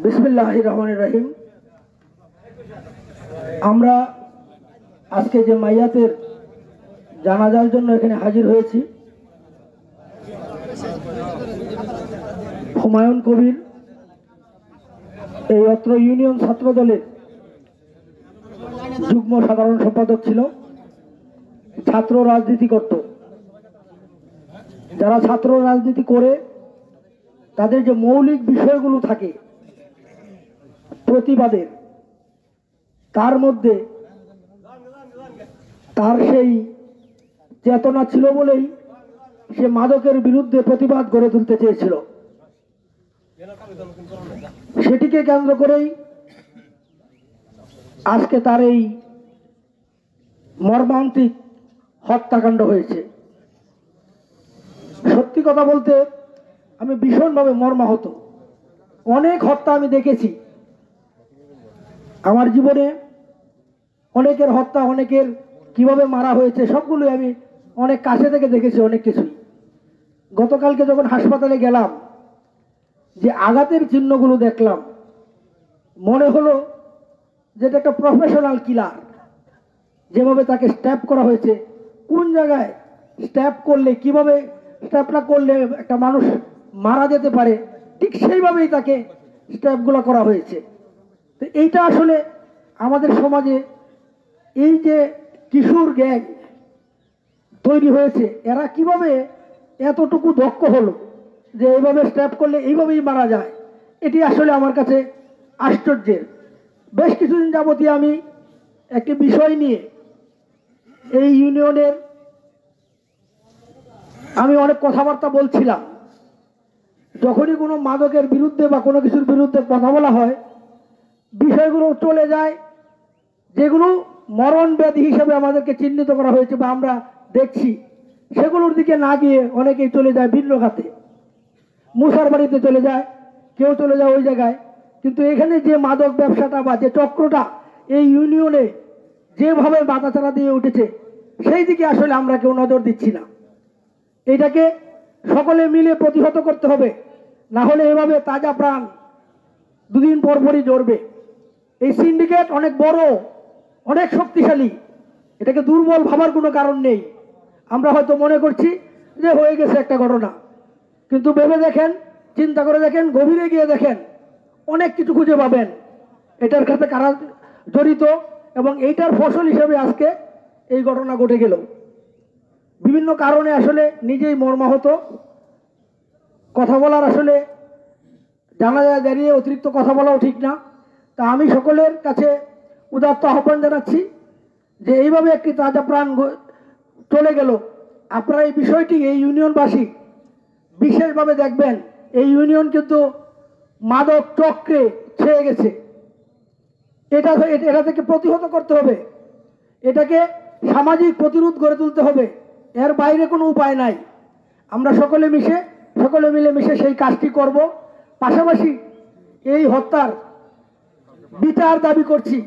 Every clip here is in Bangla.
বিসমিল্লাহির রহমানির রহিম। আমরা আজকে যে মাইয়াতের জানাজার জন্য এখানে হাজির হয়েছি, হুমায়ুন কবির এই অত্র ইউনিয়ন ছাত্র দলের যুগ্ম সাধারণ সম্পাদক ছিল, ছাত্র রাজনীতি করত। যারা ছাত্র রাজনীতি করে তাদের যে মৌলিক বিষয়গুলো থাকে প্রতিবাদের, তার মধ্যে তার সেই চেতনা ছিল বলেই সে মাদকের বিরুদ্ধে প্রতিবাদ গড়ে তুলতে চেয়েছিল। সেটিকে কেন্দ্র করেই আজকে তার এই মর্মান্তিক হত্যাকাণ্ড হয়েছে। সত্যি কথা বলতে আমি ভীষণভাবে মর্মাহত। অনেক হত্যা আমি দেখেছি আমার জীবনে, অনেকের হত্যা, অনেকের কিভাবে মারা হয়েছে সবগুলোই আমি অনেক কাছে থেকে দেখেছি, অনেক কিছুই। গতকালকে যখন হাসপাতালে গেলাম, যে আঘাতের চিহ্নগুলো দেখলাম, মনে হলো যে এটা একটা প্রফেশনাল কিলার। যেভাবে তাকে স্ট্যাপ করা হয়েছে, কোন জায়গায় স্ট্যাপ করলে, কিভাবে স্ট্যাপটা করলে একটা মানুষ মারা যেতে পারে, ঠিক সেইভাবেই তাকে স্ট্যাপগুলো করা হয়েছে। তো এইটা আসলে আমাদের সমাজে এই যে কিশোর গ্যাং তৈরি হয়েছে, এরা কিভাবে এতটুকু দক্ষ হলো যে এইভাবে স্ট্যাপ করলে এইভাবেই মারা যায়, এটি আসলে আমার কাছে আশ্চর্যের। বেশ কিছুদিন যাবতীয় আমি একটি বিষয় নিয়ে এই ইউনিয়নের আমি অনেক কথাবার্তা বলছিলাম। যখনই কোনো মাদকের বিরুদ্ধে বা কোনো কিছুর বিরুদ্ধে কথা বলা হয়, বিষয়গুলো চলে যায় যেগুলো মরণ ব্যাধি হিসেবে আমাদেরকে চিহ্নিত করা হয়েছে বা আমরা দেখছি, সেগুলোর দিকে না গিয়ে অনেকেই চলে যায় ভিন্ন খাতে। মুসার বাড়িতে চলে যায়, কেউ চলে যায় ওই জায়গায়। কিন্তু এখানে যে মাদক ব্যবসাটা বা যে চক্রটা এই ইউনিয়নে যেভাবে বাতাচারা দিয়ে উঠেছে, সেই দিকে আসলে আমরা কেউ নজর দিচ্ছি না। এটাকে সকলে মিলে প্রতিহত করতে হবে, না হলে এভাবে তাজা প্রাণ দুদিন পর পরই জ্বরবে। এই সিন্ডিকেট অনেক বড়, অনেক শক্তিশালী, এটাকে দুর্বল ভাবার কোনো কারণ নেই। আমরা হয়তো মনে করছি যে হয়ে গেছে একটা ঘটনা, কিন্তু ভেবে দেখেন, চিন্তা করে দেখেন, গভীরে গিয়ে দেখেন, অনেক কিছু খুঁজে পাবেন এটার সাথে কারা জড়িত, এবং এইটার ফসল হিসেবে আজকে এই ঘটনা ঘটে গেল। বিভিন্ন কারণে আসলে নিজেই মর্মাহত। কথা বলার আসলে জানা যায় দাঁড়িয়ে অতিরিক্ত কথা বলাও ঠিক না। তা আমি সকলের কাছে উদাত্ত আহ্বান জানাচ্ছি যে এইভাবে একটি তাজা প্রাণ চলে গেল, আপনারা এই বিষয়টি এই ইউনিয়নবাসী বিশেষভাবে দেখবেন। এই ইউনিয়ন কিন্তু মাদক চক্রে ছেয়ে গেছে। এটা থেকে প্রতিহত করতে হবে, এটাকে সামাজিক প্রতিরোধ গড়ে তুলতে হবে। এর বাইরে কোনো উপায় নাই। আমরা সকলে মিলেমিশে সেই কাজটি করব। পাশাপাশি এই হত্যার বিচার দাবি করছি,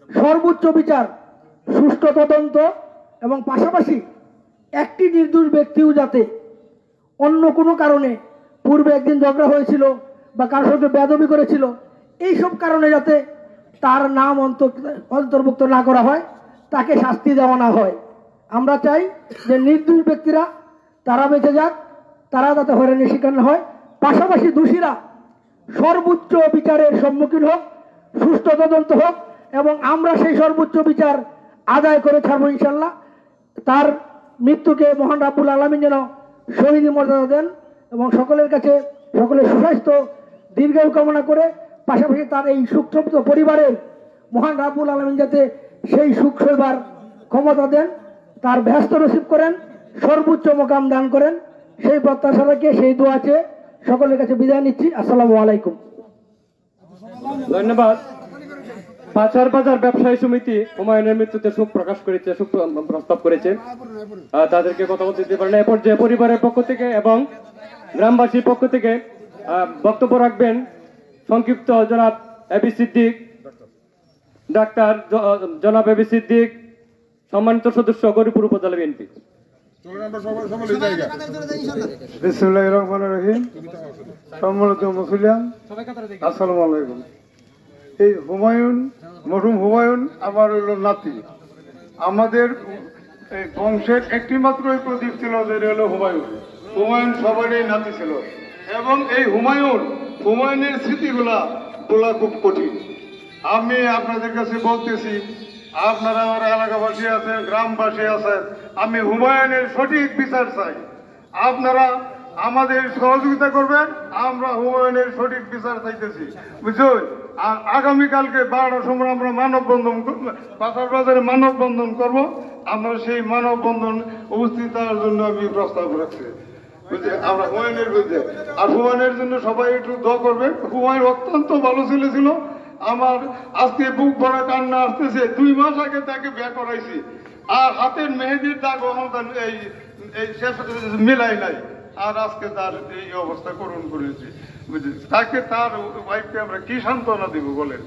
সর্বোচ্চ বিচার, সুষ্ঠু তদন্ত, এবং পাশাপাশি একটি নির্দোষ ব্যক্তিও যাতে অন্য কোনো কারণে, পূর্বে একদিন ঝগড়া হয়েছিল বা কারোর সাথে বেয়াদবি করেছিল, এইসব কারণে যাতে তার নাম অন্তর্ভুক্ত না করা হয়, তাকে শাস্তি দেওয়া না হয়। আমরা চাই যে নির্দোষ ব্যক্তিরা তারা বেঁচে যাক, তারা যাতে হয়রানির শিকার না হয়। পাশাপাশি দোষীরা সর্বোচ্চ বিচারের সম্মুখীন হোক, সুষ্ঠু তদন্ত হোক, এবং আমরা সেই সর্বোচ্চ বিচার আদায় করে ছাড়বো ইনশাল্লাহ। তার মৃত্যুকে মহান রাব্বুল আলামিন যেন শহীদ মর্যাদা দেন, এবং সকলের কাছে সকলের সুস্বাস্থ্য দীর্ঘায়ু কামনা করে, পাশাপাশি তার এই সুখতৃপ্ত পরিবারের মহান রাব্বুল আলামিন যাতে সেই সুখ সইবার ক্ষমতা দেন, তার ব্যস্ত নসিব করেন, সর্বোচ্চ মোকাম দান করেন, সেই প্রত্যাশা রেখে সেই দোয়া চেয়ে সকলের কাছে বিদায় নিচ্ছি। আসসালামু আলাইকুম। ধন্যবাদ। পাচার বাজার ব্যবসায়ী সমিতি হুমায়ুনের মৃত্যুতে শোক প্রকাশ করেছে, শোক প্রস্তাব করেছে। তাদেরকে কথা বলতে দিতে পারে না। এরপর যে পরিবারের পক্ষ থেকে এবং গ্রামবাসীর পক্ষ থেকে বক্তব্য রাখবেন সংক্ষিপ্ত জনাব এবি সিদ্দিক, ডাক্তার জনাব এবি সিদ্দিক, সম্মানিত সদস্য গরিপুর উপজেলা বিএনপি। বিসমিল্লাহির রহমানির রহিম। সম্মানিত মুসলিম, আসসালামু আলাইকুম। এই হুমায়ুন, মরহুম হুমায়ুন আমার হলো নাতি। আমাদের এই বংশের একটি মাত্রই প্রদীপ ছিল, যেটা হলো হুমায়ুন। হুমায়ুন সবারই নাতি ছিল, এবং এই হুমায়ুনের স্মৃতিগুলা বলা খুব কঠিন। আমি আপনাদের কাছে বলতেছি, আপনারা আমার এলাকাবাসী আছেন, গ্রামবাসী আছেন, আমি হুমায়ুনের সঠিক বিচার চাই। আপনারা আমাদের সহযোগিতা করবেন, আমরা হুমায়ুনের সঠিক বিচার চাইতেছি, বুঝলেন? আর আগামীকালকে 12টার সময় আমরা মানববন্ধন, বাজার বাজারে মানববন্ধন করব। আমরা সেই মানববন্ধন উপস্থিত হওয়ার জন্য আমি প্রস্তাব রাখছি, বুঝলে? আমরা হুমায়ুনের বিরুদ্ধে, আর হুমায়ুনের জন্য সবাই একটু দোয়া করবেন। হুমায়ুন অত্যন্ত ভালো ছেলে ছিল। আমার আজকে বুক ভরা কান্না আসতেছে। 2 মাস আগে তাকে বিয়ে করাইছি, আর হাতের মেহেদির দাগ আমাদের এই শেষ মিলাই নাই, আর আজকে তার এই অবস্থা করুণ করেছি, বুঝলি? তাকে, তার ওয়াইফকে আমরা কি সান্ত্বনা দিব বলেন?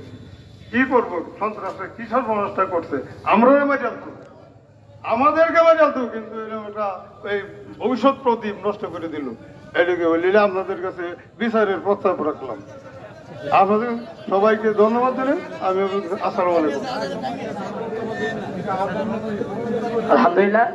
কি করবো? সন্ত্রাসটা কি সর্বনাশটা করছে, আমরাও জানতো, আমাদেরকে জানতো, কিন্তু এটা এই ভবিষ্যৎ প্রদীপ নষ্ট করে দিল। এটাকে বলিলে আপনাদের কাছে বিচারের প্রস্তাব রাখলাম। আপনাদের সবাইকে ধন্যবাদ দিলেন। আমি আসসালামু আলাইকুম। আলহামদুলিল্লাহ।